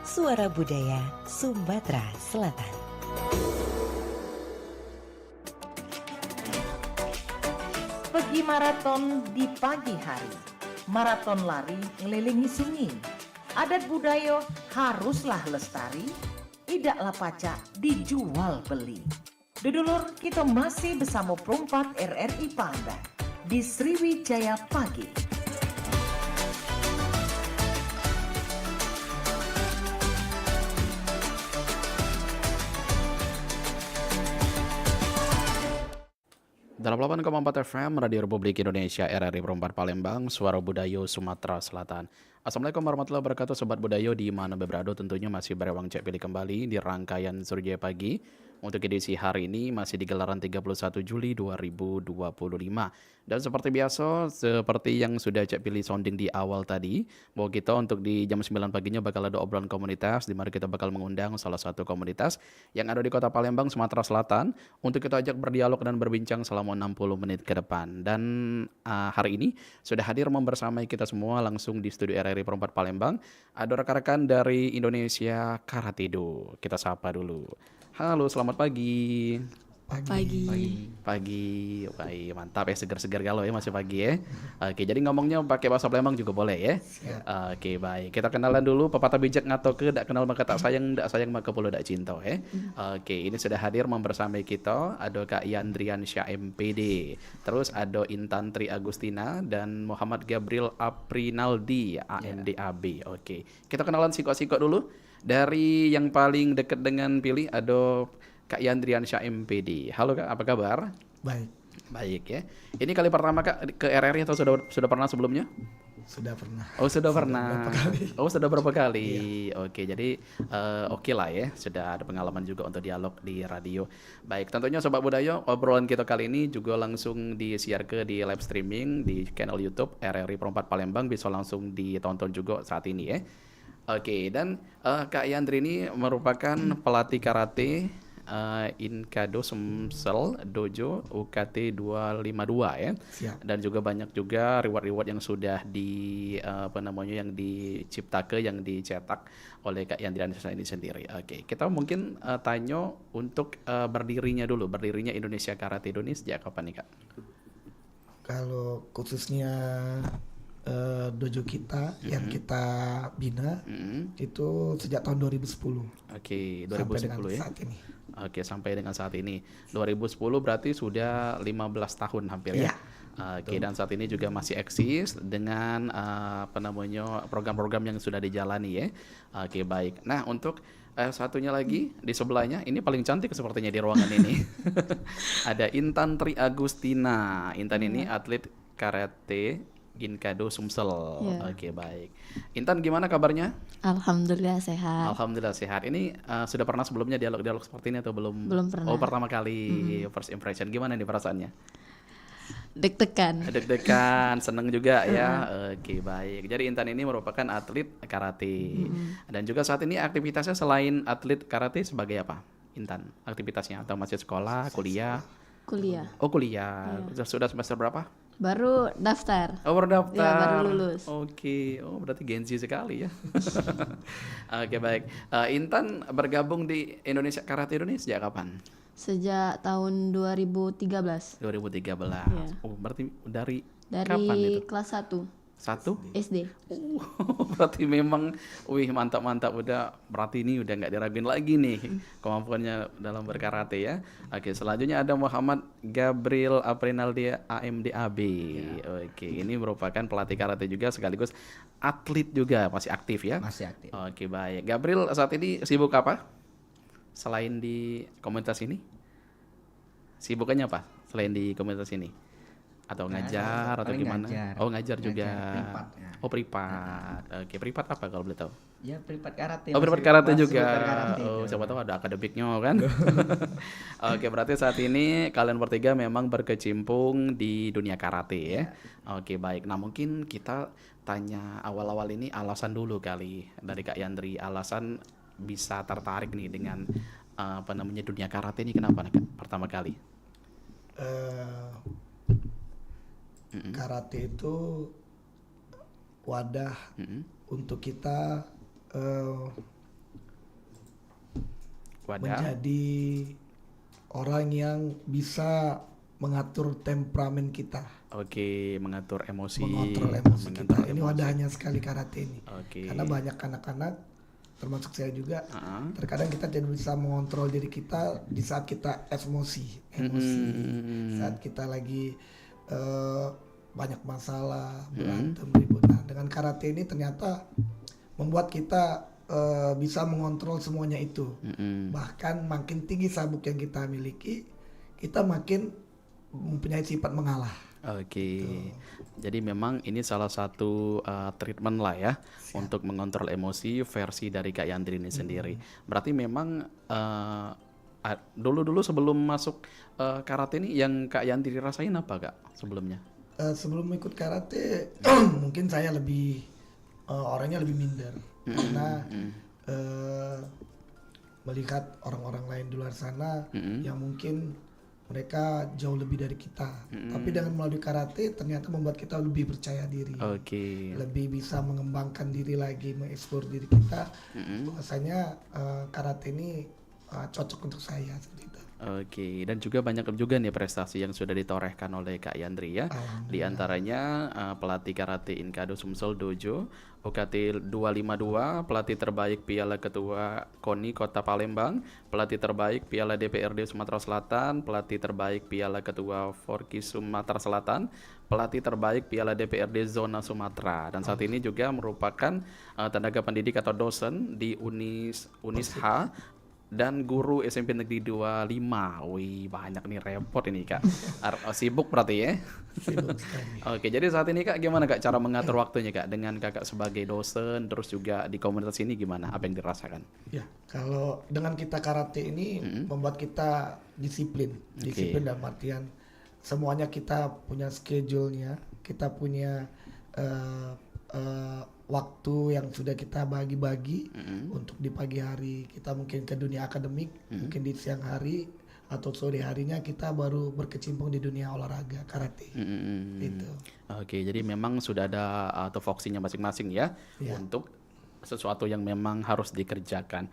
Suara Budaya Sumatera Selatan. Pergi maraton di pagi hari, maraton lari ngelilingi sungai. Adat budaya haruslah lestari, idaklah pacak dijual beli. Dudulur, kita masih bersama perompak RRI Palembang di Sriwijaya Pagi. Dalam 8,4 FM Radio Republik Indonesia RRI Perempat Palembang, Suara Budaya Sumatera Selatan. Assalamualaikum warahmatullahi wabarakatuh, Sobat Budaya di mana berada. Tentunya masih berewang cek pilih kembali di rangkaian Sriwijaya Pagi. Untuk edisi hari ini masih di gelaran 31 Juli 2025. Dan seperti biasa, seperti yang sudah cek pilih sounding di awal tadi, bahwa kita untuk di jam 9 paginya bakal ada obrolan komunitas, di mana kita bakal mengundang salah satu komunitas yang ada di Kota Palembang, Sumatera Selatan, untuk kita ajak berdialog dan berbincang selama 60 menit ke depan. Dan hari ini sudah hadir membersamai kita semua langsung di studio RRI Perempat Palembang. Ada rekan-rekan dari Indonesia Karate-Do. Kita sapa dulu. Halo, selamat pagi. Pagi. Pagi, baik, mantap ya, segar-segar galau ya, masih pagi ya. Oke, jadi ngomongnya pakai bahasa Palembang juga boleh ya. Oke, baik. Kita kenalan dulu, pepatah bijak ngato ke dak kenal maka tak sayang maka pula dak cinta ya. Oke, ini sudah hadir membersamai kita, ada Kak Yandrian Syah MPD, terus ada Intan Tri Agustina dan Muhammad Gabriel Aprinaldi AMDAB. Oke, kita kenalan sikok-sikok dulu. Dari yang paling dekat dengan Pilih ada Kak Yandrian Syah MPD. Halo Kak, apa kabar? Baik, Baik ya. Ini kali pertama Kak ke RRI atau sudah pernah sebelumnya? sudah pernah. Oh, sudah pernah. Berapa kali. Oh, sudah berapa kali? Oke, jadi oke lah ya. Sudah ada pengalaman juga untuk dialog di radio. Baik, tentunya Sobat Budaya, obrolan kita kali ini juga langsung disiar ke di live streaming di channel YouTube RRI Perempat Palembang, bisa langsung ditonton juga saat ini ya. Oke, dan Kak Yandri ini merupakan pelatih karate Inkado Sumsel Dojo UKT 252 ya. Siap. Dan juga banyak juga reward-reward yang sudah yang diciptakan, yang dicetak oleh Kak Yandrian ini sendiri. Oke, kita mungkin tanya untuk berdirinya Indonesia Karate-Do ini sejak kapan nih Kak? Kalau khususnya dojo kita yang kita bina itu sejak tahun 2010. Oke, Sampai 2010 dengan ya. saat ini. Oke, sampai dengan saat ini 2010 berarti sudah 15 tahun hampir ya. Iya. Oke, dan saat ini juga masih eksis dengan program-program yang sudah dijalani ya. Oke, baik. Nah, untuk satunya lagi di sebelahnya, ini paling cantik sepertinya di ruangan ini. Ada Intan Tri Agustina. Intan ini atlet karate Inkado Sumsel. Iya. Oke, baik. Intan, gimana kabarnya? Alhamdulillah sehat. Alhamdulillah sehat. Ini sudah pernah sebelumnya dialog-dialog seperti ini atau belum? Belum pernah. Oh, pertama kali. First impression. Gimana nih perasaannya? Deg-degan. Deg-degan, seneng juga ya. Oke, baik. Jadi Intan ini merupakan atlet karate. Dan juga saat ini aktivitasnya selain atlet karate sebagai apa? Intan, aktivitasnya atau masih sekolah, kuliah? Kuliah. Oh, kuliah. Sudah semester berapa? Baru daftar. Oh, baru daftar. Ya, baru lulus. Oke, oh berarti Gen Z sekali ya. Oke, baik. Intan bergabung di Indonesia Karate Indonesia sejak kapan? Sejak tahun 2013. 2013. Iya. Oh, berarti dari Dari kapan itu? kelas 1 Satu? SD. Berarti memang, wih mantap, udah berarti ini udah nggak diraguin lagi nih kemampuannya dalam berkarate ya. Oke, selanjutnya ada Muhammad Gabriel Aprinaldi AMDAB. Oke, ini merupakan pelatih karate juga sekaligus atlet juga, masih aktif ya? Masih aktif. Oke, baik. Gabriel saat ini sibuk apa? Selain di komunitas ini? Sibukannya apa selain di komunitas ini? Atau ngajar atau paling gimana? ngajar. Oh, ngajar juga. Privat, ya. Oh, privat. Oke, privat apa kalau boleh tahu? Ya privat karate. Oh, privat masih- karate masih juga. privat karate Oh, itu. siapa tahu ada akademiknya kan. Oke, berarti saat ini kalian bertiga memang berkecimpung di dunia karate ya. Oke, baik. Nah, mungkin kita tanya awal-awal ini alasan dulu kali dari Kak Yandri. Alasan bisa tertarik nih dengan dunia karate ini kenapa Kak? Pertama kali. Karate itu wadah untuk kita Wadah. menjadi orang yang bisa mengatur temperamen kita, Oke, mengatur emosi. mengontrol emosi kita. mengatur Ini emosi. wadahnya sekali karate ini. Oke. Karena banyak anak-anak, termasuk saya juga, Ah. terkadang kita tidak bisa mengontrol diri kita di saat kita emosi, saat kita lagi banyak masalah, berantem, ribut. Nah, dengan karate ini ternyata membuat kita bisa mengontrol semuanya itu. Bahkan makin tinggi sabuk yang kita miliki, kita makin mempunyai sifat mengalah. Oke, jadi memang ini salah satu treatment lah ya untuk mengontrol emosi versi dari Kak Yandri ini sendiri. Berarti memang dulu-dulu sebelum masuk karate ini yang Kak Yandri rasain apa Kak sebelumnya? Sebelum ikut karate, mungkin saya lebih orangnya lebih minder karena melihat orang-orang lain di luar sana yang mungkin mereka jauh lebih dari kita. Tapi dengan melalui karate ternyata membuat kita lebih percaya diri, Oke. lebih bisa mengembangkan diri lagi, mengeksplor diri kita. Bahwasanya karate ini cocok untuk saya seperti itu. Oke, dan juga banyak juga nih prestasi yang sudah ditorehkan oleh Kak Yandri ya. Di antaranya pelatih karate Inkado Sumsel Dojo, UKT 252, pelatih terbaik Piala Ketua KONI Kota Palembang, pelatih terbaik Piala DPRD Sumatera Selatan, pelatih terbaik Piala Ketua Forki Sumatera Selatan, pelatih terbaik Piala DPRD Zona Sumatera, dan saat ini juga merupakan tenaga pendidik atau dosen di Unisha dan guru SMP Negeri 25. Wih, banyak nih, repot ini Kak. Sibuk berarti ya. Sibuk sekali. Oke, jadi saat ini Kak gimana Kak cara mengatur waktunya Kak dengan Kakak sebagai dosen terus juga di komunitas ini gimana? Apa yang dirasakan? Ya, kalau dengan kita karate ini membuat kita disiplin. Disiplin dalam artian semuanya kita punya schedule-nya, kita punya waktu yang sudah kita bagi-bagi untuk di pagi hari kita mungkin ke dunia akademik, mungkin di siang hari atau sore harinya kita baru berkecimpung di dunia olahraga karate. Gitu. Oke, jadi memang sudah ada tupoksinya masing-masing ya untuk sesuatu yang memang harus dikerjakan.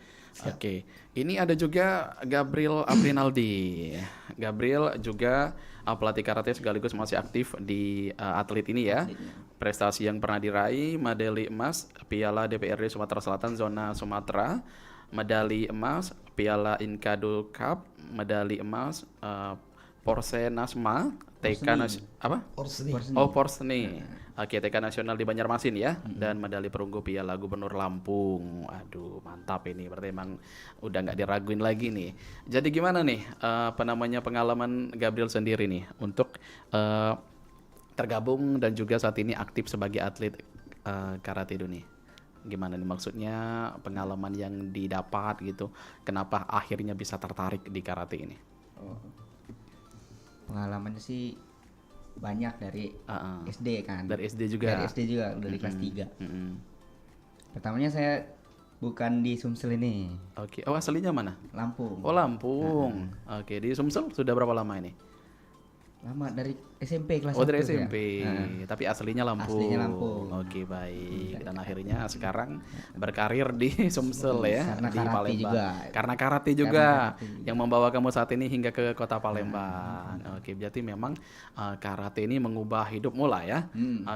Oke, ini ada juga Gabriel Aprinaldi. Gabriel juga pelatih karate sekaligus masih aktif di atlet ini ya. Prestasi yang pernah diraih, medali emas Piala DPRD Sumatera Selatan Zona Sumatera, medali emas Piala Inkado Cup, medali emas Porsenasma, Porseni. Porseni. Oke, TK Nasional di Banjarmasin ya, dan medali perunggu Piala Gubernur Lampung. Aduh, mantap ini. Berarti emang udah nggak diraguin lagi nih. Jadi gimana nih pengalaman Gabriel sendiri nih untuk tergabung dan juga saat ini aktif sebagai atlet karate dunia? Gimana nih maksudnya pengalaman yang didapat gitu? Kenapa akhirnya bisa tertarik di karate ini? Pengalamannya sih banyak dari SD kan. Dari SD juga? Dari SD juga, dari kelas 3. Pertamanya saya bukan di Sumsel ini, Oke, oh aslinya mana? Lampung. Oh Lampung. Oke, di Sumsel sudah berapa lama ini? Lama dari SMP kelas 1 Oh dari ya. SMP, tapi aslinya Lampung. Aslinya Lampung. Oke baik. Dan akhirnya sekarang berkarir di Sumsel ya, Karena di karate Palembang. juga. Karena karate juga yang membawa kamu saat ini hingga ke kota Palembang. Oke, berarti memang karate ini mengubah hidupmu lah ya.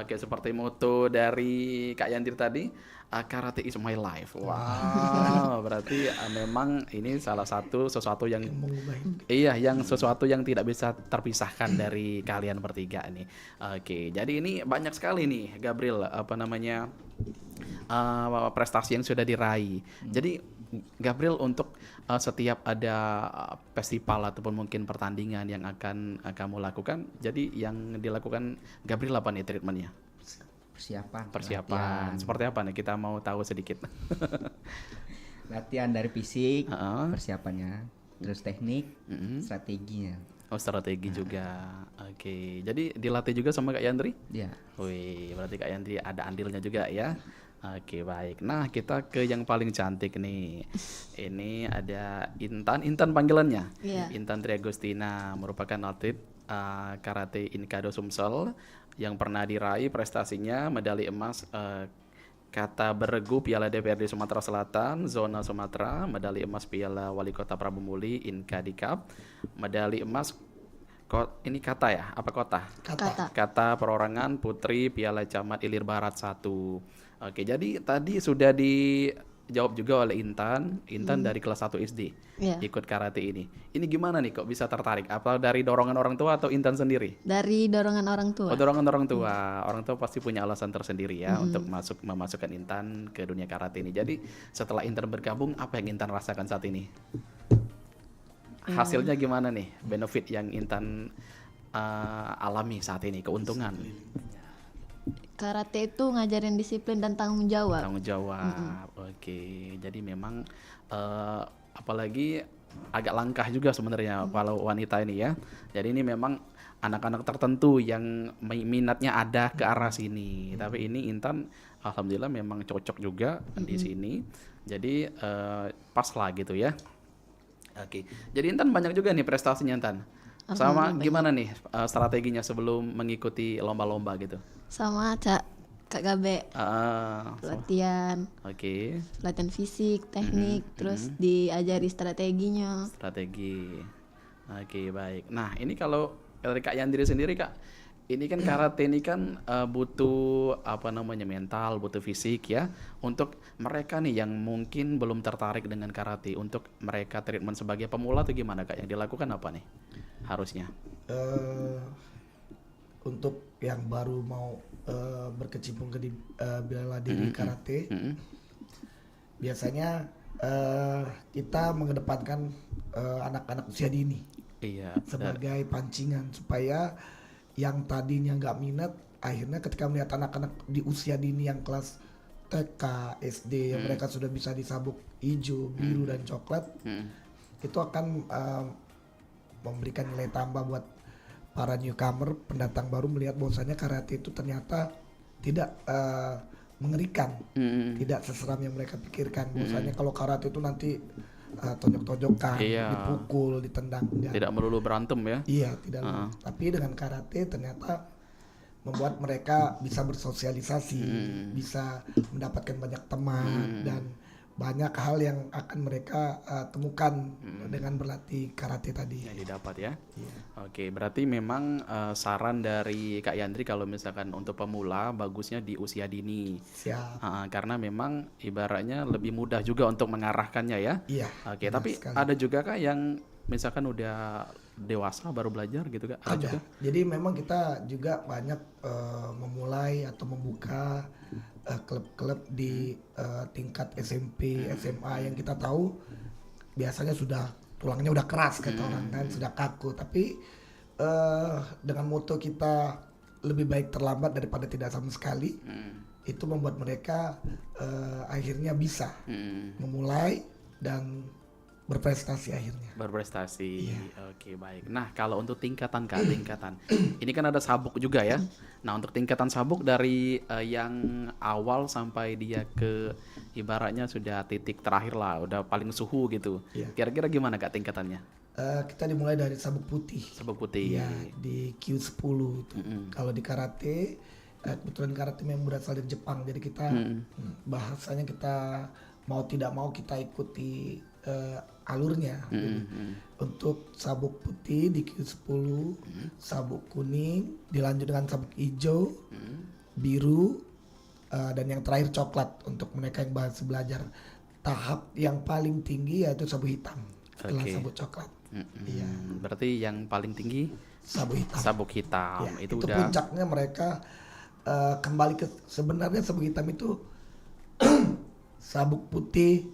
Oke, seperti moto dari Kak Yandri tadi, karate is my life. Wow, berarti memang ini salah satu sesuatu yang Mengubah hidup. iya, yang sesuatu yang tidak bisa terpisahkan dari kalian bertiga nih. Oke, jadi ini banyak sekali nih Gabriel prestasi yang sudah diraih. Jadi Gabriel untuk setiap ada festival ataupun mungkin pertandingan yang akan kamu lakukan, jadi yang dilakukan Gabriel apa nih treatmentnya? Persiapan. Persiapan. Seperti apa nih? Kita mau tahu sedikit. Latihan dari fisik, Heeh. persiapannya, terus teknik, strateginya. Oh, strategi juga. Oke. Jadi dilatih juga sama Kak Yandri? Ya. Wih, berarti Kak Yandri ada andilnya juga ya. Oke, baik. Nah, kita ke yang paling cantik nih. Ini ada Intan panggilannya. Iya. Intan Triagustina merupakan atlet karate Inkado Sumsel yang pernah diraih prestasinya medali emas kata beregu Piala DPRD Sumatera Selatan, zona Sumatera, medali emas Piala Wali Kota Prabu Muli Inka di Cup, medali emas ini kata ya, apa kota? Kata. Kata perorangan putri Piala Camat Ilir Barat 1. Oke, jadi tadi sudah dijawab juga oleh Intan dari kelas 1 SD Iya. ikut karate ini. Ini gimana nih kok bisa tertarik? Apa dari dorongan orang tua atau Intan sendiri? Dari dorongan orang tua. Oh, dorongan orang tua. Orang tua pasti punya alasan tersendiri ya untuk memasukkan Intan ke dunia karate ini. Jadi setelah Intan bergabung, apa yang Intan rasakan saat ini? Hasilnya gimana nih? Benefit yang Intan alami saat ini, keuntungan, Karate itu ngajarin disiplin dan tanggung jawab. tanggung jawab. Oke, jadi memang apalagi agak langkah juga sebenarnya kalau wanita ini ya. Jadi ini memang anak-anak tertentu yang minatnya ada ke arah sini. Tapi ini Intan alhamdulillah memang cocok juga di sini. Jadi pas lah gitu ya. Oke. Jadi Intan banyak juga nih prestasinya Intan. Sama gimana nih strateginya sebelum mengikuti lomba-lomba gitu? Sama Kak Gabe. Latihan Oke. fisik, teknik, terus diajari strateginya. Strategi. Oke, baik. Nah, ini kalau dari Kak Yandri sendiri, Kak, ini kan karate ini kan butuh apa namanya mental, butuh fisik ya. Untuk mereka nih yang mungkin belum tertarik dengan karate, untuk mereka treatment sebagai pemula tuh gimana, Kak? Yang dilakukan apa nih harusnya? Untuk yang baru mau berkecimpung ke bela diri karate, biasanya kita mengedepankan anak-anak usia dini Iya. sebagai pancingan supaya yang tadinya nggak minat, akhirnya ketika melihat anak-anak di usia dini yang kelas TK, SD yang mereka sudah bisa disabuk hijau, biru dan coklat, itu akan memberikan nilai tambah buat para newcomer, pendatang baru melihat bahwasanya karate itu ternyata tidak mengerikan, tidak seseram yang mereka pikirkan. Bahwasanya kalau karate itu nanti tonjok-tonjokan, Iya. dipukul, ditendang. Enggak. Tidak melulu berantem ya. Iya, tidak. Tapi dengan karate ternyata membuat mereka bisa bersosialisasi, bisa mendapatkan banyak teman dan banyak hal yang akan mereka temukan dengan berlatih karate tadi. Yang didapat ya. Iya. Oke, berarti memang saran dari Kak Yandri kalau misalkan untuk pemula bagusnya di usia dini. Siap. Karena memang ibaratnya lebih mudah juga untuk mengarahkannya ya. Iya. Oke, benar tapi sekali. ada juga Kak yang misalkan udah dewasa baru belajar gitu Kak? Ada juga? Jadi memang kita juga banyak memulai atau membuka klub-klub di tingkat SMP, SMA yang kita tahu biasanya sudah tulangnya udah keras kata orang kan, sudah kaku. Tapi dengan moto kita lebih baik terlambat daripada tidak sama sekali, itu membuat mereka akhirnya bisa memulai dan berprestasi akhirnya. Berprestasi. Oke, baik. Nah, kalau untuk tingkatan Kak, ini kan ada sabuk juga ya. Nah, untuk tingkatan sabuk dari yang awal sampai dia ke ibaratnya sudah titik terakhir lah, udah paling suhu gitu. Iya. Kira-kira gimana Kak tingkatannya? Kita dimulai dari sabuk putih. Sabuk putih. Iya, di Q10 itu. Kalau di karate, kebetulan karate memang berasal dari Jepang, jadi kita bahasanya kita mau tidak mau kita ikuti alurnya. Untuk sabuk putih di Q10, sabuk kuning, dilanjut dengan sabuk hijau, biru, dan yang terakhir coklat untuk mereka yang baru belajar. Tahap yang paling tinggi yaitu sabuk hitam setelah Oke. sabuk coklat. Iya. Berarti yang paling tinggi Sabuk hitam. sabuk hitam. Ya, Itu itu udah puncaknya mereka kembali ke sebenarnya sabuk hitam itu sabuk putih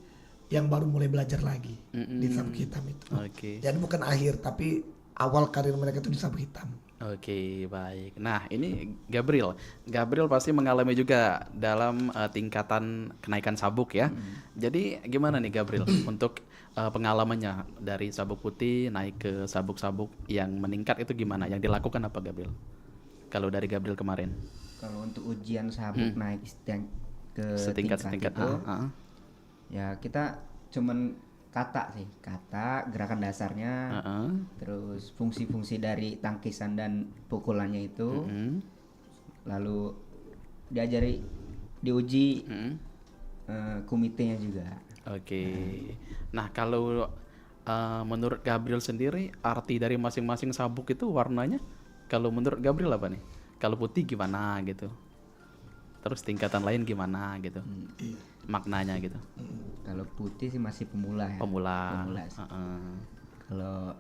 yang baru mulai belajar lagi di sabuk hitam itu. Oke. Jadi bukan akhir tapi awal karir mereka itu di sabuk hitam. Oke, baik. Nah, ini Gabriel. Gabriel pasti mengalami juga dalam tingkatan kenaikan sabuk ya. Jadi gimana nih Gabriel untuk pengalamannya dari sabuk putih naik ke sabuk-sabuk yang meningkat itu gimana? Yang dilakukan apa Gabriel? Kalau dari Gabriel kemarin? Kalau untuk ujian sabuk naik ke Setingkat-setingkat. tingkat itu, ya kita cuman kata gerakan dasarnya, terus fungsi-fungsi dari tangkisan dan pukulannya itu, lalu diajari diuji komitenya juga. Oke. Nah, kalau menurut Gabriel sendiri arti dari masing-masing sabuk itu warnanya, kalau menurut Gabriel apa nih? Kalau putih gimana gitu? Terus tingkatan lain gimana gitu? Maknanya gitu. Kalau putih sih masih pemula ya. Pemula. Sih. Kalau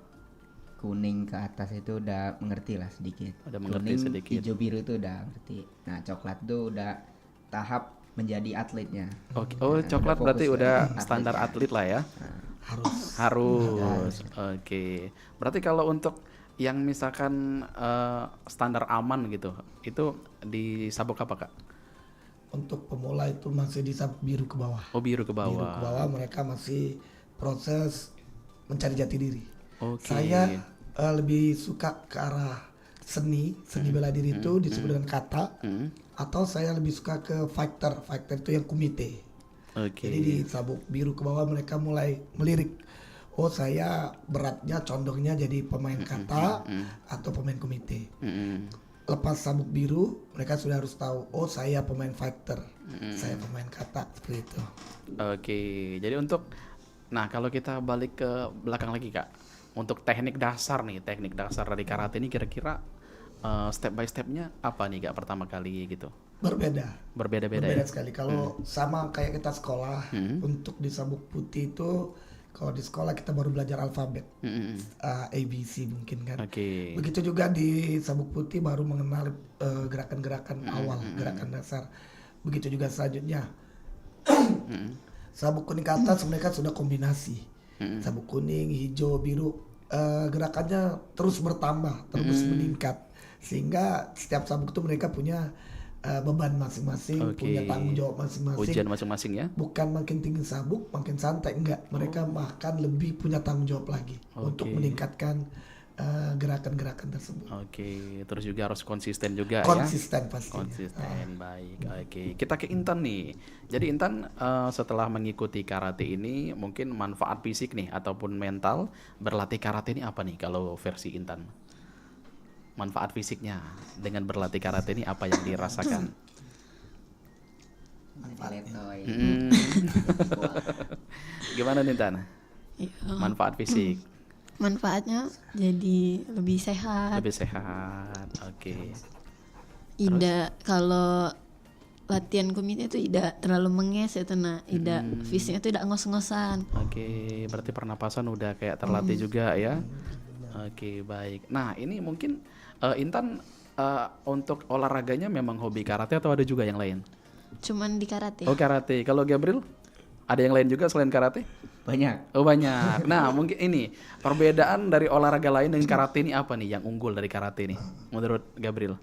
kuning ke atas itu udah mengerti lah sedikit. Udah mengerti kuning, sedikit. hijau biru itu udah ngerti. Nah coklat tuh udah tahap menjadi atletnya. Oke. Oh, Nah, coklat udah berarti fokus udah ke standar atlet lah ya. Harus. Oke. Berarti kalau untuk yang misalkan standar aman gitu, itu di sabuk apa, Kak? Untuk pemula itu masih di sabuk biru ke bawah. Oh, biru ke Biru ke bawah. bawah mereka masih proses mencari jati diri. Oke. Saya lebih suka ke arah seni bela diri itu disebut dengan kata, atau saya lebih suka ke fighter itu yang kumite. Oke. Jadi di sabuk biru ke bawah mereka mulai melirik, oh saya beratnya condongnya jadi pemain kata atau pemain kumite. Lepas sabuk biru mereka sudah harus tahu, oh saya pemain fighter, saya pemain kata, seperti itu. Oke, jadi untuk, nah kalau kita balik ke belakang lagi Kak, untuk teknik dasar dari karate ini kira-kira step by stepnya apa nih Kak pertama kali gitu? Berbeda-beda ya? sekali. Kalau sama kayak kita sekolah, untuk di sabuk putih itu, kalau di sekolah kita baru belajar alfabet, ABC mungkin kan. Oke. Begitu juga di sabuk putih baru mengenal gerakan-gerakan awal, gerakan dasar. Begitu juga selanjutnya. Sabuk kuning ke atas mereka sudah kombinasi. Sabuk kuning, hijau, biru, gerakannya terus bertambah, terus meningkat. Sehingga setiap sabuk itu mereka punya beban masing-masing, punya tanggung jawab masing-masing. Ujian masing-masing ya? Bukan makin tinggi sabuk, makin santai, enggak. Mereka bahkan lebih punya tanggung jawab lagi untuk meningkatkan gerakan-gerakan tersebut. Oke, terus juga harus konsisten juga Konsisten ya? pastinya. Konsisten, baik. Oke, kita ke Intan nih. Jadi Intan setelah mengikuti karate ini, mungkin manfaat fisik nih ataupun mental berlatih karate ini apa nih kalau versi Intan? Manfaat fisiknya dengan berlatih karate ini apa yang dirasakan? Gimana nih Tan? Manfaat fisik? Manfaatnya jadi lebih sehat. Lebih sehat, oke. Tidak, kalau latihan komite itu tidak terlalu menges itu, nah tidak fisiknya itu tidak ngos-ngosan. Oke, berarti pernapasan udah kayak terlatih juga ya. Oke, baik. Nah, ini mungkin Intan untuk olahraganya memang hobi karate atau ada juga yang lain? Cuman di karate. Oh, karate. Kalau Gabriel, ada yang lain juga selain karate? Banyak. Oh, banyak. Nah, mungkin ini perbedaan dari olahraga lain dengan karate ini apa nih yang unggul dari karate ini menurut Gabriel?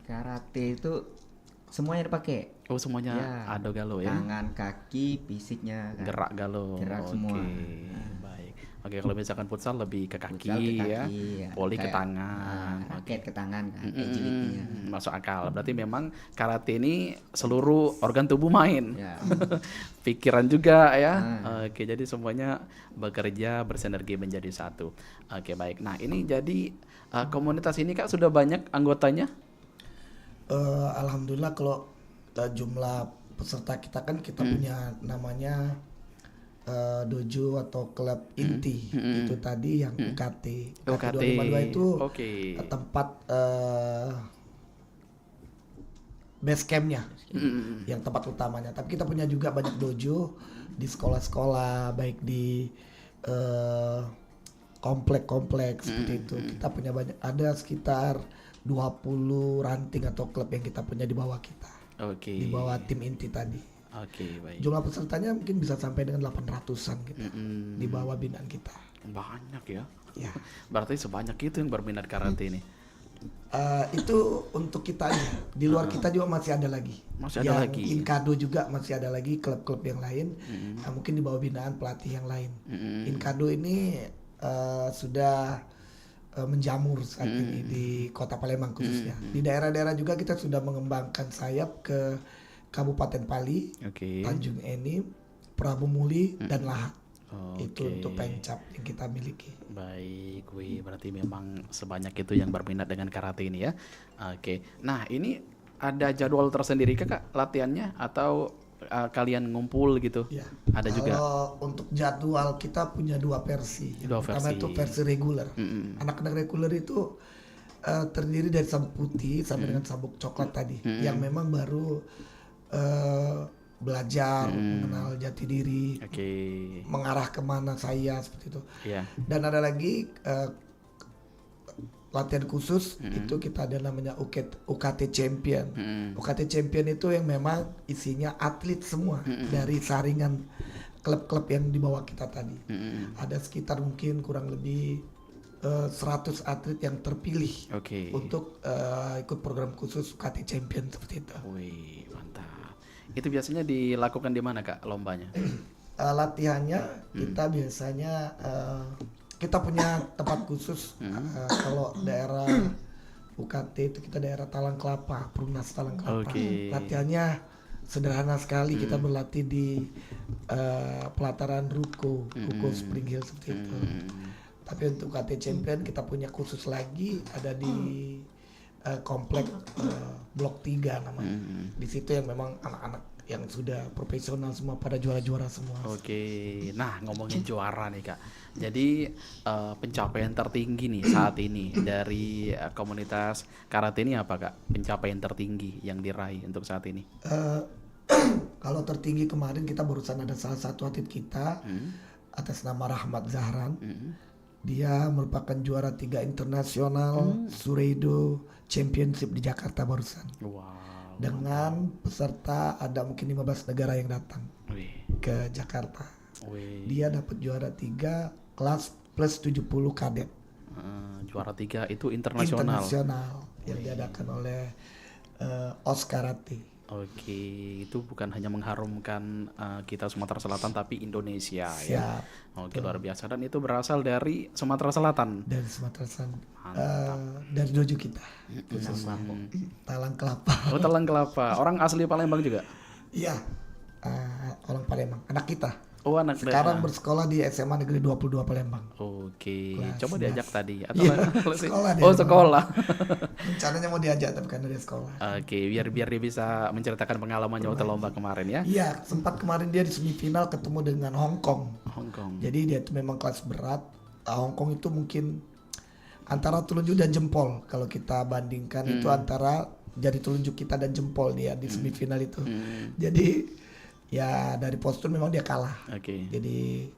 Karate itu semuanya dipakai. Oh, semuanya ada galo ya? Tangan, kaki, fisiknya kan. Gerak galo. Gerak Oke, semua. baik. Oke, kalau misalkan futsal lebih ke kaki, Futsal ke ya. kaki, Voli ke kayak, tangan. raket ke tangan kan, agility-nya. Masuk akal. Berarti memang karate ini seluruh organ tubuh main. Ya. Pikiran juga ya. Oke, jadi semuanya bekerja bersinergi menjadi satu. Oke, baik. Nah, ini jadi komunitas ini Kak sudah banyak anggotanya? Alhamdulillah kalau jumlah peserta kita kan kita punya namanya dojo atau klub inti itu tadi yang UKT. UKT 252 itu tempat base campnya, yang tempat utamanya. Tapi kita punya juga banyak dojo di sekolah-sekolah, baik di komplek-komplek seperti itu. Kita punya banyak, ada sekitar 20 ranting atau klub yang kita punya di bawah kita. Di bawah tim inti tadi. Baik. Jumlah pesertanya mungkin bisa sampai dengan 800-an gitu. Di bawah binaan kita. Banyak ya. Ya. Berarti sebanyak itu yang berminat karate ini. Itu untuk kita aja. Di luar kita juga masih ada lagi. Masih ada lagi. Inkado juga masih ada lagi klub-klub yang lain. Mungkin di bawah binaan pelatih yang lain. Inkado ini sudah menjamur saat ini di Kota Palembang khususnya. Di daerah-daerah juga kita sudah mengembangkan sayap ke Kabupaten Pali, Tanjung Enim, Prabu Muli, dan Lahak. Itu untuk pencap yang kita miliki. Baik, berarti memang sebanyak itu yang berminat dengan karate ini ya. Nah ini ada jadwal tersendiri Kak latihannya atau kalian ngumpul gitu? Ya. Ada juga. Kalau untuk jadwal kita punya dua versi. Yang pertama itu versi reguler. Anak-anak reguler itu terdiri dari sabuk putih sampai dengan sabuk coklat tadi, yang memang baru belajar mengenal jati diri, mengarah kemana saya seperti itu. Dan ada lagi latihan khusus itu kita ada namanya UKT Champion. UKT Champion itu yang memang isinya atlet semua dari saringan klub-klub yang dibawa kita tadi. Ada sekitar mungkin kurang lebih 100 atlet yang terpilih untuk ikut program khusus UKT Champion seperti itu. Wih, mantap. Itu biasanya dilakukan di mana Kak lombanya? Latihannya kita biasanya kita punya tempat khusus. Kalau daerah UKT itu kita daerah Talang Kelapa, Perumnas Talang Kelapa. Latihannya sederhana sekali. Kita berlatih di pelataran Ruko Spring Hill seperti itu. Tapi untuk UKT Champion kita punya khusus lagi, ada di komplek Blok 3 namanya. Di situ yang memang anak-anak yang sudah profesional semua, pada juara-juara semua. Nah ngomongin juara nih Kak, jadi pencapaian tertinggi nih saat ini dari komunitas karate ini apa Kak? Pencapaian tertinggi yang diraih untuk saat ini? Kalau tertinggi kemarin kita barusan ada salah satu atlet kita atas nama Rahmat Zahran. Dia merupakan juara 3 internasional Sureido Championship di Jakarta barusan. Dengan peserta ada mungkin 15 negara yang datang ke Jakarta. Dia dapat juara 3 kelas plus 70 kadet. Juara 3 itu internasional. Yang diadakan oleh OS Karate. Itu bukan hanya mengharumkan kita Sumatera Selatan tapi Indonesia ya. Luar biasa, dan itu berasal dari Sumatera Selatan. Dari Sumatera Selatan. Dari dojo kita. Talang Kelapa. Talang Kelapa. Orang asli Palembang juga? Iya. Orang Palembang. Anak kita. Anak sekarang bersekolah di SMA Negeri 22 Palembang. Coba diajak tadi atau sekolah. Rencananya mau diajak tapi kan dari sekolah. Biar dia bisa menceritakan pengalamannya waktu lomba kemarin ya. Iya, sempat kemarin dia di semifinal ketemu dengan Hong Kong. Jadi dia itu memang kelas berat. Hong Kong itu mungkin antara telunjuk dan jempol. Kalau kita bandingkan itu antara jari telunjuk kita dan jempol dia di semifinal itu. Jadi ya dari postur memang dia kalah. Jadi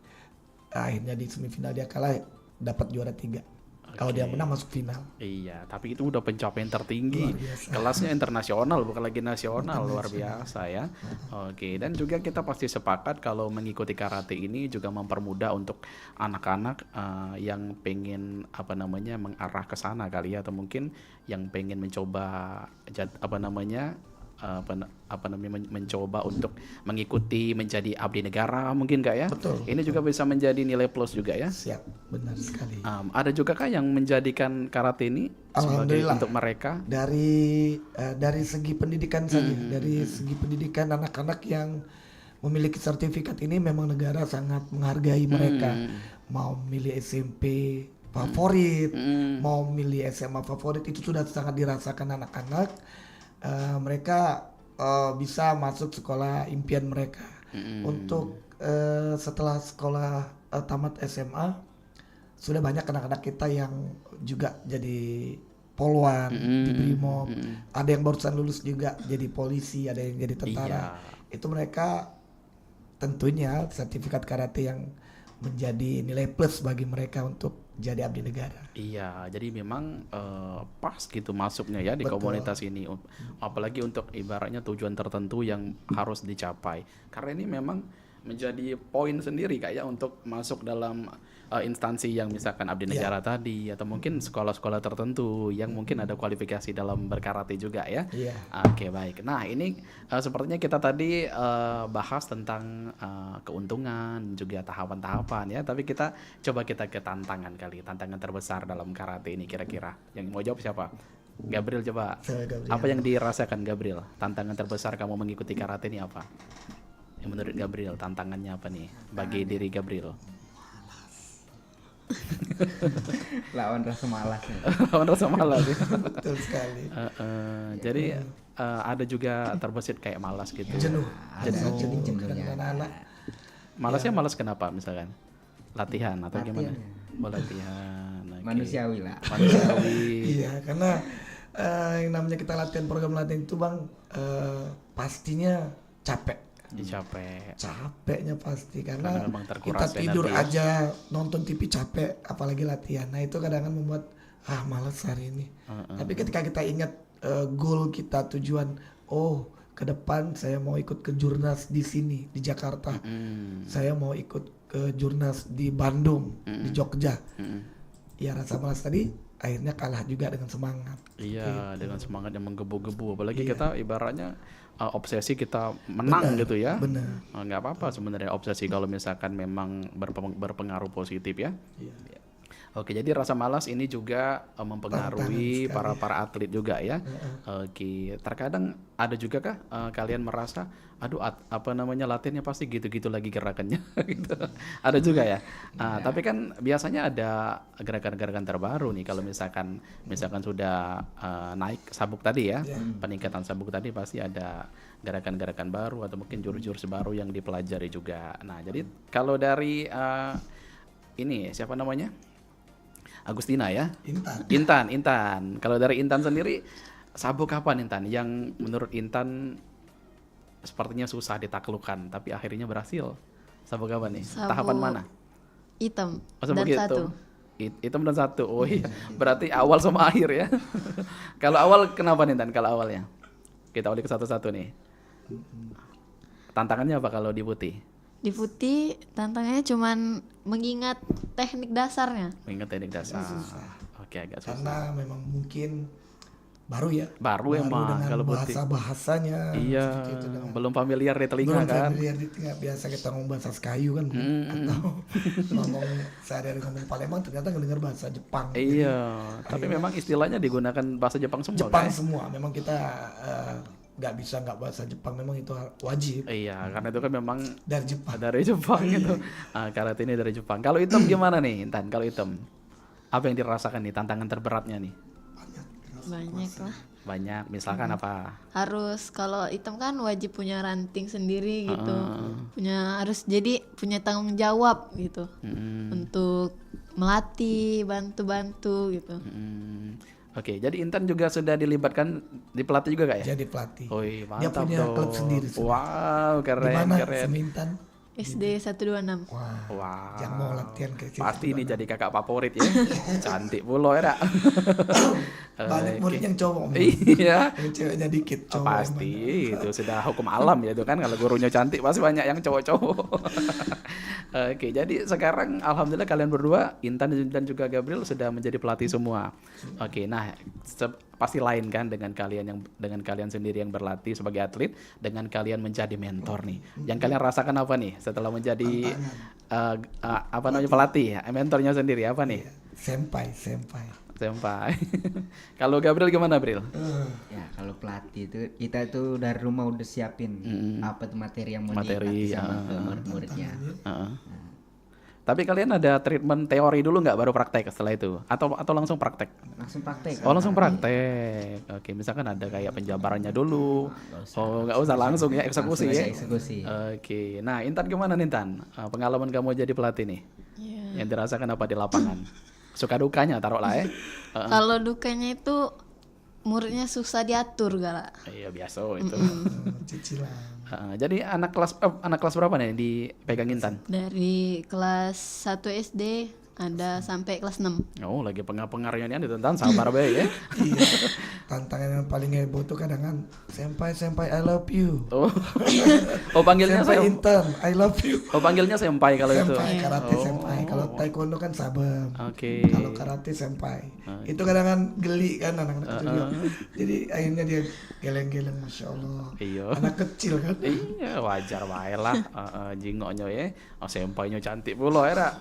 akhirnya di semifinal dia kalah, dapat juara 3. Kalau dia menang masuk final. Iya, tapi itu udah pencapaian tertinggi. Kelasnya internasional bukan lagi nasional, luar biasa ya. Dan juga kita pasti sepakat kalau mengikuti karate ini juga mempermudah untuk anak-anak yang pengen mengarah ke sana kali ya, atau mungkin yang pengen mencoba mencoba untuk mengikuti menjadi abdi negara mungkin Kak ya. Ini juga bisa menjadi nilai plus juga ya. Siap, benar sekali. Ada juga Kak yang menjadikan karate ini sebagai untuk mereka dari segi pendidikan saja, dari segi pendidikan anak-anak yang memiliki sertifikat ini memang negara sangat menghargai mereka. Mau milih SMP favorit, mau milih SMA favorit, itu sudah sangat dirasakan anak-anak. Mereka bisa masuk sekolah impian mereka. Untuk setelah sekolah tamat SMA sudah banyak anak-anak kita yang juga jadi polwan di Brimob. Ada yang barusan lulus juga jadi polisi, ada yang jadi tentara. Itu mereka tentunya sertifikat karate yang menjadi nilai plus bagi mereka untuk jadi abdi negara. Iya, jadi memang pas gitu masuknya ya di komunitas ini. Apalagi untuk ibaratnya tujuan tertentu yang harus dicapai. Karena ini memang menjadi poin sendiri kayak untuk masuk dalam instansi yang misalkan abdi negara tadi, atau mungkin sekolah-sekolah tertentu yang mungkin ada kualifikasi dalam berkarate juga ya. Baik. Nah ini sepertinya kita tadi bahas tentang keuntungan juga tahapan-tahapan ya, tapi kita coba kita ke tantangan kali, tantangan terbesar dalam karate ini kira-kira. Yang mau jawab siapa? Gabriel coba. Apa yang dirasakan Gabriel? Tantangan terbesar kamu mengikuti karate ini apa? Yang menurut Gabriel tantangannya apa nih bagi diri Gabriel? Lawan rasa malas. Lawan rasa malas ya. Betul sekali. Jadi ada juga terbesit kayak malas gitu. Jenuh. Ada Jenuh jenuhnya. dengan anak-anak. Malasnya malas kenapa misalkan? Latihan atau gimana? Latihan. Oh, latihan. Oke. Manusiawi lah. Manusiawi. Iya, karena yang namanya kita latihan program latihan itu Bang, pastinya capek. Capek. Capeknya pasti Karena karena memang kita terkuras tidur energi ya. aja nonton TV capek, apalagi latihan. Nah itu kadang-kadang membuat malas hari ini. Tapi ketika kita ingat goal kita, tujuan, oh ke depan saya mau ikut ke Jurnas di sini di Jakarta, saya mau ikut ke Jurnas di Bandung, di Jogja. Ya rasa malas tadi akhirnya kalah juga dengan semangat. Iya, dengan semangat yang menggebu-gebu. Apalagi kita ibaratnya obsesi kita menang gitu ya. Benar. Nggak apa-apa sebenarnya obsesi kalau misalkan memang berpengaruh positif ya. Iya. Oke, jadi rasa malas ini juga mempengaruhi Tantangan para atlet juga ya. Oke, terkadang ada juga kah kalian merasa, aduh apa namanya latihannya pasti gitu-gitu lagi gerakannya gitu. Ada juga ya. Tapi kan biasanya ada gerakan-gerakan terbaru nih kalau misalkan sudah naik sabuk tadi ya, peningkatan sabuk tadi pasti ada gerakan-gerakan baru atau mungkin jurus-jurus baru yang dipelajari juga. Nah, jadi kalau dari ini siapa namanya? Agustina ya. Intan. Kalau dari Intan sendiri, sabuk kapan Intan yang menurut Intan sepertinya susah ditaklukkan tapi akhirnya berhasil? Sabuk apa nih? Sabuk Tahapan mana? hitam Sabuk dan hitam. satu. Hitam dan satu. Oh iya, berarti awal sama akhir ya. Kalau awal kenapa nih Intan? Kalau awalnya kita ulik satu-satu nih. Tantangannya apa kalau di putih? Di putih tantangannya cuman mengingat teknik dasarnya. Mengingat teknik dasar. Oke, agak susah. Karena memang mungkin baru ya. Baru emang dengan kalau putih. bahasa-bahasanya. Iya, seperti itu, dengan belum familiar di telinga belum kan. familiar di telinga. Biasa kita ngomong bahasa Kayu kan, atau ngomong sehari-hari ngomong Palembang ternyata ngedengar bahasa Jepang. Iya, tapi memang istilahnya digunakan bahasa Jepang semua Jepang kan? semua. Memang kita nggak bisa nggak bahasa Jepang, memang itu wajib Iya, karena itu kan memang dari Jepang. dari Jepang gitu. Karate ini dari Jepang. Kalau hitam gimana nih, Intan? Kalau hitam, apa yang dirasakan nih? Tantangan terberatnya nih? Banyak lah. Banyak. Misalkan apa? Harus kalau hitam kan wajib punya ranting sendiri gitu. Harus punya tanggung jawab gitu. Untuk melatih, bantu-bantu gitu. Oke, jadi Intan juga sudah dilibatkan di pelatih juga gak ya? Jadi pelatih. Wih, Dia mantap punya dong. klub sendiri. Wow, Di keren, mana keren. Semintan? SD 126. Wah. Wow. Yang mau latihan ke situ. Pasti ini jadi kakak favorit ya. Cantik pula ya, Dak. Banyak murid yang cowok. Om. Iya. Yang ceweknya dikit cowok. Pasti itu sudah hukum alam ya itu kan, kalau gurunya cantik pasti banyak yang cowok-cowok. Oke, jadi sekarang alhamdulillah kalian berdua Intan dan juga Gabriel sudah menjadi pelatih semua. Oke, nah pasti lain kan dengan kalian sendiri yang berlatih sebagai atlet dengan kalian menjadi mentor nih. Yang kalian rasakan apa nih setelah menjadi apa namanya pelatih? Mentornya sendiri apa nih? Senpai. Kalau Gabriel gimana, Bril? Ya kalau pelatih itu kita tuh dari rumah udah siapin apa tuh materi yang mau dilatih sama ke murid-muridnya. Tapi kalian ada treatment teori dulu nggak baru praktek setelah itu? Atau langsung praktek? Langsung praktek. Oh langsung praktek. Oke, misalkan ada kayak penjabarannya dulu. Oh nggak usah langsung ya eksekusi Langsung ya. aja eksekusi. Oke, nah Intan gimana nih Intan? Pengalaman kamu jadi pelatih nih? Iya. Yang dirasakan apa di lapangan? Suka dukanya taruhlah ya. Kalau dukanya itu muridnya susah diatur galak. Iya biasa itu. Cicilan. Jadi anak kelas berapa nih dipegang Intan? Dari kelas 1 SD ada sampai kelas 6. Oh lagi pengaruhnya nih Intan, sabar baik ya. Iya. Tantangan yang paling heboh tuh kadang kan senpai I love you. Oh panggilnya Senpai saya. Intan I love you. Oh panggilnya senpai kalau itu. Senpai karate senpai. Kalau taekwondo kan sabem. Oke. Kalau karate senpai. Itu kadang kan geli kan anak-anak kecil juga. Jadi akhirnya dia geleng-geleng, masya Allah. Iya. Anak kecil kan. Iya wajar wae lah. Jingoknya ya. Sempainya cantik pula ya.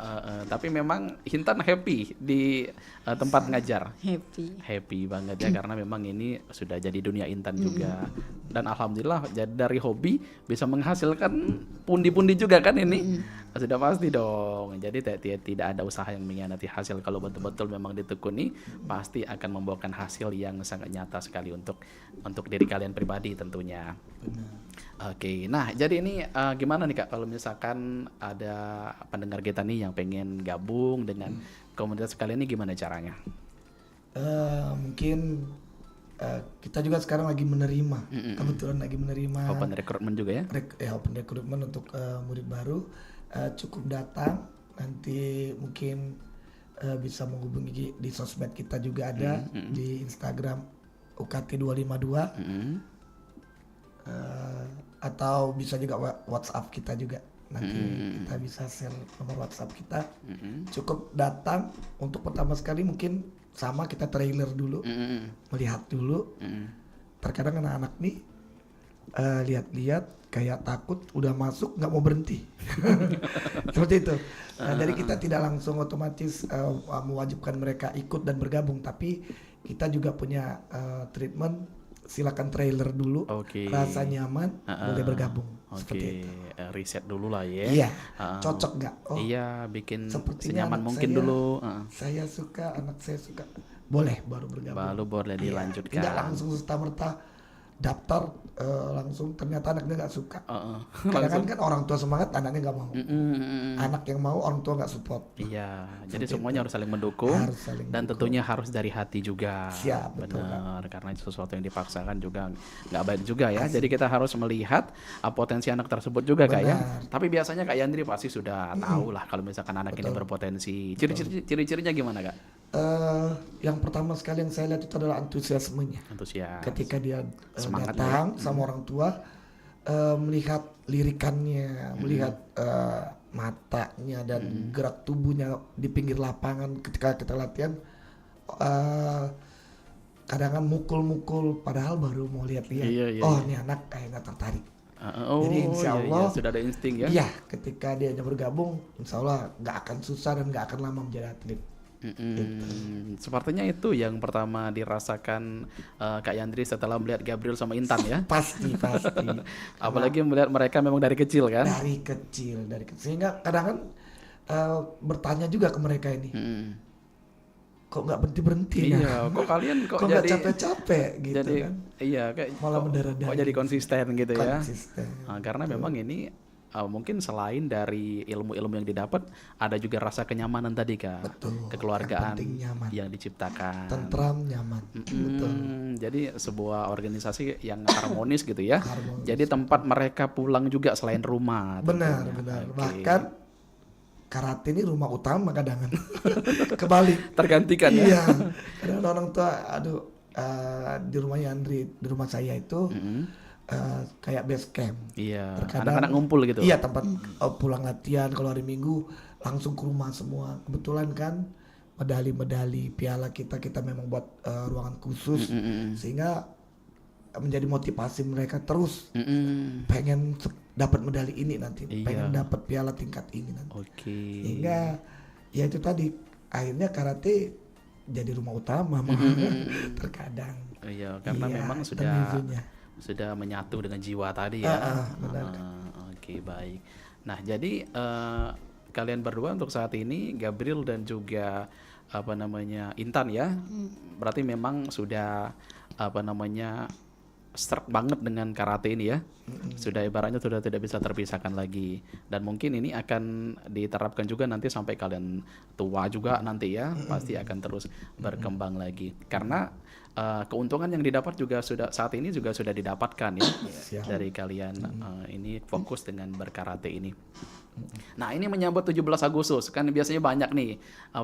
Tapi memang Intan happy di tempat ngajar. Happy. Happy banget ya karena memang memang ini sudah jadi dunia intan juga. Dan alhamdulillah jadi dari hobi bisa menghasilkan pundi-pundi juga kan ini. Sudah pasti dong. Jadi tidak ada usaha yang mengkhianati hasil. Kalau betul-betul memang ditekuni, pasti akan membawakan hasil yang sangat nyata sekali untuk diri kalian pribadi tentunya. Oke, nah jadi ini gimana nih Kak kalau misalkan ada pendengar kita nih yang pengen gabung dengan komunitas kalian ini, gimana caranya? Mungkin kita juga sekarang lagi menerima, kebetulan lagi menerima Open recruitment juga ya? Open recruitment untuk murid baru. Cukup datang, nanti mungkin bisa menghubungi di sosmed kita juga ada, di Instagram UKT 252, atau bisa juga WhatsApp kita juga. Nanti kita bisa share nomor WhatsApp kita. Cukup datang, untuk pertama sekali mungkin sama kita trailer dulu, melihat dulu. Terkadang anak-anak nih lihat-lihat kayak takut, udah masuk nggak mau berhenti. Seperti itu. Nah, jadi kita tidak langsung otomatis mewajibkan mereka ikut dan bergabung, tapi kita juga punya treatment. Silakan trailer dulu, rasa nyaman, boleh bergabung. Seperti itu. Riset dulu lah ya. Iya, cocok nggak? Oh, iya, bikin sepertinya senyaman mungkin saya, dulu. Saya suka, anak saya suka, boleh baru bergabung. Baru boleh dilanjutkan. Tidak langsung serta-merta daftar langsung ternyata anaknya nggak suka. Kadang kan orang tua semangat, anaknya nggak mau. Anak yang mau, orang tua nggak support. Iya, jadi semuanya harus saling mendukung, dan tentunya harus dari hati juga. Siap, benar, karena itu sesuatu yang dipaksakan juga nggak baik juga ya. Jadi kita harus melihat potensi anak tersebut juga Kak ya. Tapi biasanya Kak Yandri pasti sudah tahu lah kalau misalkan anak ini berpotensi. Ciri-cirinya gimana Kak? Yang pertama sekali yang saya lihat itu adalah antusiasmenya. Antusias. Ketika dia Semangat datang sama orang tua, melihat lirikannya, melihat matanya dan gerak tubuhnya di pinggir lapangan ketika kita latihan, kadang-kadang mukul-mukul padahal baru mau lihat-lihat. Oh, ini anak kayaknya tertarik. Jadi insya Allah sudah ada insting ya. Iya, ketika dia bergabung, insya Allah nggak akan susah dan nggak akan lama menjadi atlet. Sepertinya itu yang pertama dirasakan Kak Yandri setelah melihat Gabriel sama Intan ya. Pasti. Apalagi melihat mereka memang dari kecil kan. Dari kecil. Sehingga kadang bertanya juga ke mereka ini, kok nggak berhenti? Iya, kok kalian kok nggak jadi capek-capek gitu jadi, kan? Iya, kayak malah mendarat. Kok jadi konsisten gitu ya? Konsisten. Karena memang ini mungkin selain dari ilmu-ilmu yang didapat, ada juga rasa kenyamanan tadi Kak. Betul. Kekeluargaan yang diciptakan. Tentram, nyaman. Betul. Jadi sebuah organisasi yang harmonis gitu ya. Harmonis. Jadi tempat mereka pulang juga selain rumah. Benar. Bahkan karate ini rumah utama kadang-kadang. Kebalik. Tergantikan ya. Iya. Kadang orang tua, di rumahnya Andri, di rumah saya itu kayak base camp. Iya. Terkadang Anak-anak ngumpul gitu. Iya, tempat pulang latihan. Kalau hari Minggu langsung ke rumah semua. Kebetulan kan medali-medali piala kita memang buat ruangan khusus, sehingga menjadi motivasi mereka terus pengen dapat medali ini nanti, pengen dapat piala tingkat ini nanti. Sehingga ya itu tadi, akhirnya karate jadi rumah utama terkadang. Iya, karena memang sudah menyatu dengan jiwa tadi ya. Oke, baik. Nah, jadi kalian berdua untuk saat ini, Gabriel dan juga Intan ya, berarti memang sudah start banget dengan karate ini ya. Sudah ibaratnya sudah tidak bisa terpisahkan lagi, dan mungkin ini akan diterapkan juga nanti sampai kalian tua juga nanti ya. Pasti akan terus berkembang lagi, karena keuntungan yang didapat juga saat ini sudah didapatkan ya dari kalian ini fokus dengan berkarate ini. Nah, ini menyambut 17 Agustus kan biasanya banyak nih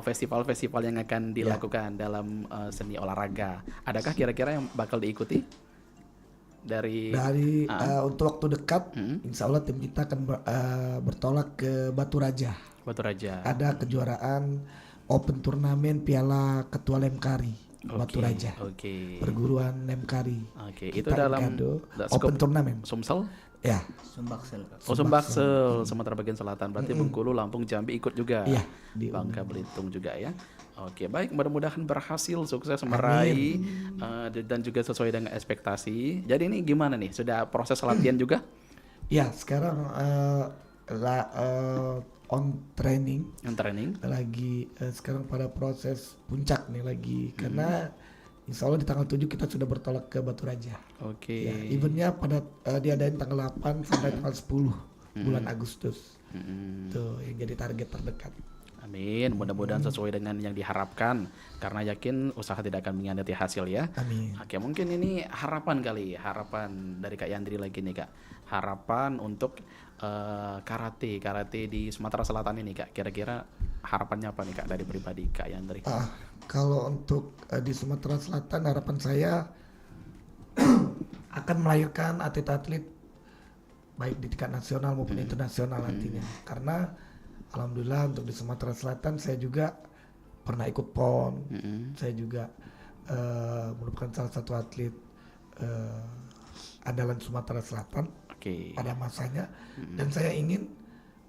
festival-festival yang akan dilakukan dalam seni olahraga. Adakah kira-kira yang bakal diikuti? Dari untuk waktu dekat, insya Allah tim kita akan bertolak ke Batu Raja. Ada kejuaraan Open Turnamen Piala Ketua Lemkari. Batu Raja. Perguruan Lemkari. Itu dalam Open Turnamen. Sumsel? Ya, Sumbaksel. Oh, Sumbaksel, Sumatera bagian selatan. Berarti Bengkulu, Lampung, Jambi ikut juga. Iya, Bangka Belitung juga ya. Oke, baik. Mudah-mudahan berhasil, sukses meraih dan juga sesuai dengan ekspektasi. Jadi ini gimana nih? Sudah proses latihan juga? ya sekarang on training. Yang training? Lagi sekarang pada proses puncak nih lagi, karena insya Allah di tanggal 7 kita sudah bertolak ke Batu Raja. Oke. Ya, eventnya pada diadain tanggal 8 sampai tanggal 10 bulan Agustus. Tuh yang jadi target terdekat. Amin, mudah-mudahan sesuai dengan yang diharapkan, karena yakin usaha tidak akan mengkhianati hasil ya. Amin. Oke, mungkin ini harapan dari Kak Yandri lagi nih Kak. Harapan untuk karate di Sumatera Selatan ini Kak. Kira-kira harapannya apa nih Kak dari pribadi Kak Yandri? Kalau untuk di Sumatera Selatan, harapan saya akan melahirkan atlet-atlet baik di tingkat nasional maupun internasional nantinya. Karena alhamdulillah untuk di Sumatera Selatan saya juga pernah ikut PON. Saya juga merupakan salah satu atlet andalan Sumatera Selatan pada masanya, dan saya ingin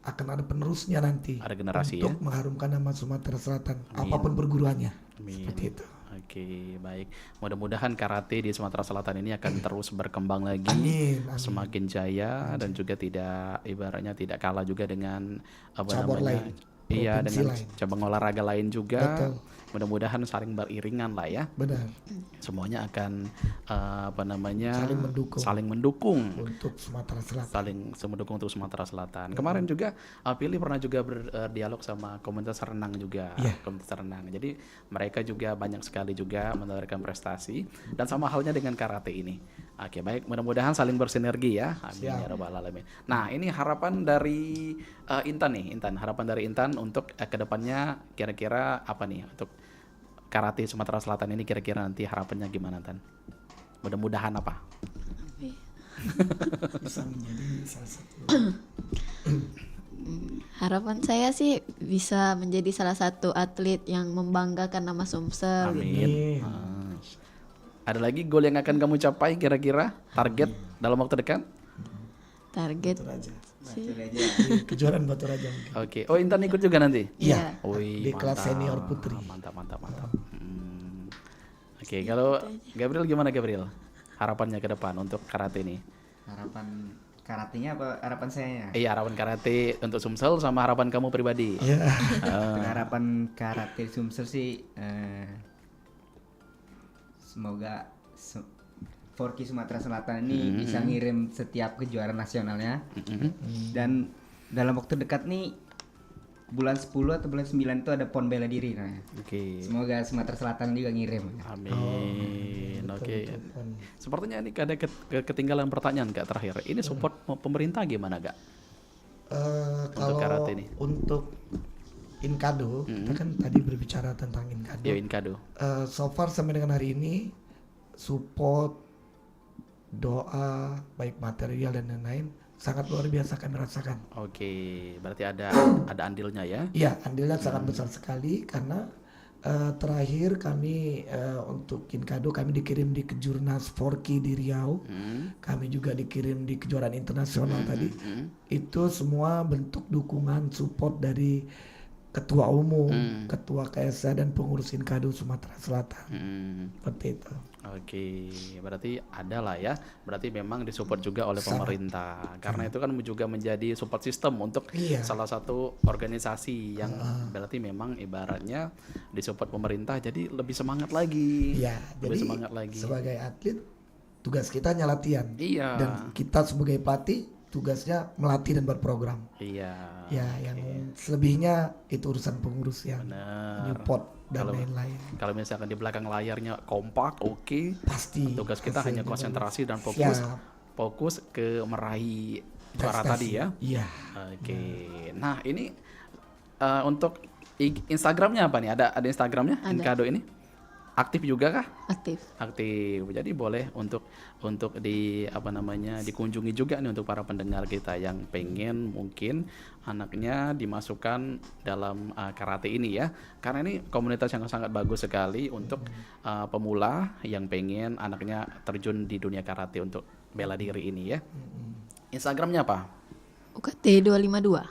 akan ada penerusnya nanti Ada generasi untuk mengharumkan nama Sumatera Selatan apapun perguruannya. Seperti itu. Oke, baik. Mudah-mudahan karate di Sumatera Selatan ini akan terus berkembang lagi, Amin. semakin jaya, dan juga tidak ibaratnya tidak kalah juga dengan apa Cabur namanya, lain, iya, provinsi dengan lain. cabang olahraga lain juga. Betul. Mudah-mudahan saling beriringan lah ya. Benar. Semuanya akan saling Saling mendukung. mendukung. Untuk Sumatera Selatan. Saling mendukung untuk Sumatera Selatan. Kemarin juga Pilih pernah juga berdialog sama komunitas renang juga, komunitas renang. Jadi mereka juga banyak sekali juga menawarkan prestasi, dan sama halnya dengan karate ini. Oke, baik, mudah-mudahan saling bersinergi ya. Amin ya rabbal alamin. Nah, ini harapan dari Intan nih, harapan dari Intan untuk kedepannya kira-kira apa nih untuk karate Sumatera Selatan ini, kira-kira nanti harapannya gimana Tan? Mudah-mudahan apa? Bisa menjadi salah satu. Harapan saya sih bisa menjadi salah satu atlet yang membanggakan nama Sumsel. Amin. Ada lagi goal yang akan kamu capai kira-kira? Target dalam waktu dekat? Target Batu Raja. sih. Di kejuaraan Batu Raja mungkin. Oke. Oh, Intan ikut juga nanti? Iya. Wih, Di kelas mantap. senior putri. Mantap. Oke, kalau Gabriel gimana Gabriel? Harapannya ke depan untuk karate ini? Harapan karatenya apa harapan saya ya? Iya, harapan karate untuk Sumsel sama harapan kamu pribadi. Iya. Untuk harapan karate Sumsel sih semoga Forky Sumatera Selatan ini bisa ngirim setiap kejuaraan nasionalnya. Dan dalam waktu dekat nih bulan 10 atau bulan 9 itu ada PON bela diri nah. Oke. Semoga Sumatera Selatan juga ngirim. Amin. Oke. Sepertinya ini ada ketinggalan pertanyaan Kak terakhir. Ini support pemerintah gimana Kak? Kalau karate ini. untuk Inkado, kita kan tadi berbicara tentang Inkado. Yo Inkado. So far sampai dengan hari ini support, doa, baik material dan lain-lain sangat luar biasa kami rasakan. Oke, berarti ada andilnya ya? Iya, andilnya sangat besar sekali karena terakhir kami untuk Inkado kami dikirim di Kejurnas Forky di Riau, kami juga dikirim di kejuaraan internasional tadi. Itu semua bentuk dukungan support dari ketua umum, ketua KSA dan pengurus Inkado Sumatera Selatan. Seperti itu. Oke, berarti ada lah ya. Berarti memang disupport juga oleh pemerintah. Karena itu kan juga menjadi support system untuk salah satu organisasi yang berarti memang ibaratnya disupport pemerintah, jadi lebih semangat lagi. Iya, lebih jadi semangat lagi. sebagai atlet tugas kita hanya latihan. Iya. Dan kita sebagai pelatih tugasnya melatih dan berprogram. Iya. Ya, yang selebihnya itu urusan pengurus yang nyupport dan lain-lain. Kalau misalkan di belakang layarnya kompak, oke. Pasti. Tugas kita hanya hasilnya konsentrasi dan Siap. fokus ke meraih juara Prestasi. tadi ya. Iya. Oke. Nah, ini untuk Instagramnya apa nih? Ada Instagramnya Ada. Inkado ini? Aktif juga kah? Aktif. Aktif. Jadi boleh untuk dikunjungi juga nih untuk para pendengar kita yang pengen mungkin anaknya dimasukkan dalam karate ini ya. Karena ini komunitas yang sangat bagus sekali untuk pemula yang pengen anaknya terjun di dunia karate untuk bela diri ini ya. Instagramnya apa? UKT 252.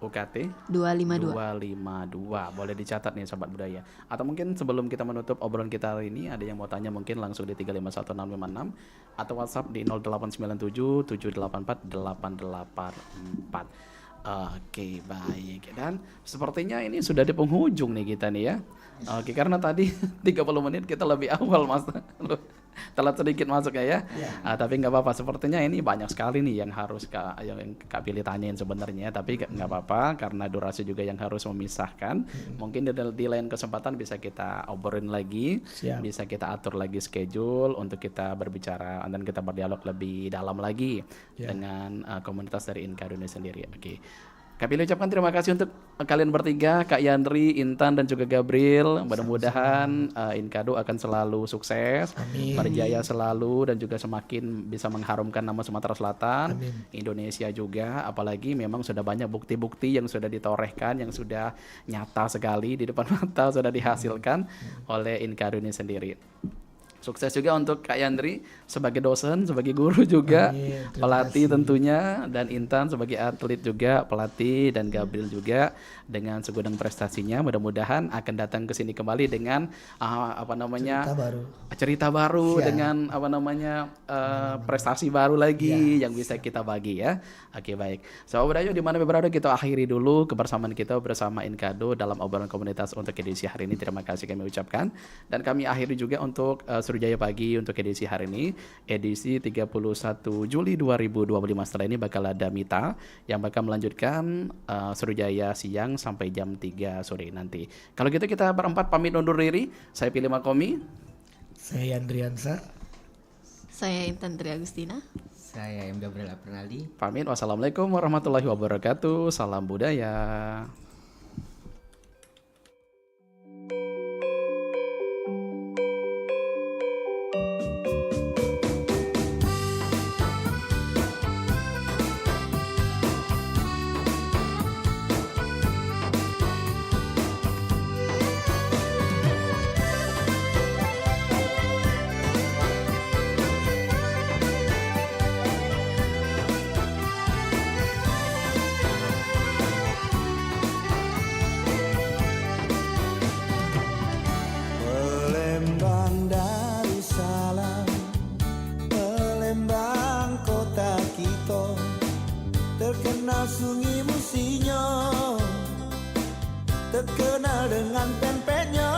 UKT 252. 252. Boleh dicatat nih Sobat Budaya. Atau mungkin sebelum kita menutup obrolan kita hari ini, ada yang mau tanya mungkin langsung di 351656 atau WhatsApp di 0897 784 884. Oke, baik. Dan sepertinya ini sudah di penghujung nih kita nih ya. Oke, karena tadi 30 menit kita lebih awal Mas. Telat sedikit masuk ya. Tapi nggak apa-apa. Sepertinya ini banyak sekali nih yang harus yang Kak Billy tanyain sebenarnya. Tapi nggak apa-apa karena durasi juga yang harus memisahkan. Mungkin di lain kesempatan bisa kita obrolin lagi. Bisa kita atur lagi schedule untuk kita berbicara dan kita berdialog lebih dalam lagi dengan komunitas dari Inkado ini sendiri. Oke. Kak Billy ucapkan terima kasih untuk kalian bertiga, Kak Yandri, Intan dan juga Gabriel. Mudah-mudahan Inkado akan selalu sukses, berjaya selalu dan juga semakin bisa mengharumkan nama Sumatera Selatan, Indonesia juga. Apalagi memang sudah banyak bukti-bukti yang sudah ditorehkan, yang sudah nyata sekali di depan mata sudah dihasilkan oleh Inkado ini sendiri. Sukses juga untuk Kak Yandri sebagai dosen, sebagai guru juga, pelatih tentunya, dan Intan sebagai atlet juga, pelatih, dan Gabriel juga dengan segudang prestasinya. Mudah-mudahan akan datang ke sini kembali dengan cerita baru dengan prestasi baru lagi yang bisa kita bagi ya. Oke, baik. Sobat Budaya di mana berada, kita akhiri dulu kebersamaan kita bersama Inkado dalam obrolan komunitas untuk edisi hari ini. Terima kasih kami ucapkan, dan kami akhiri juga untuk Surujaya Pagi untuk edisi hari ini, edisi 31 Juli 2025. Setelah ini bakal ada Mita yang bakal melanjutkan Surujaya siang sampai jam 3 sore nanti. Kalau gitu kita berempat pamit undur diri. Saya Pilih Makomi. Saya Yandriansa. Saya Intan Tri Agustina. Saya M. Gabriel Apernaldi. Pamit. Wassalamualaikum warahmatullahi wabarakatuh. Salam budaya. Terkenal sungai Musinyo, terkenal dengan pempeknya.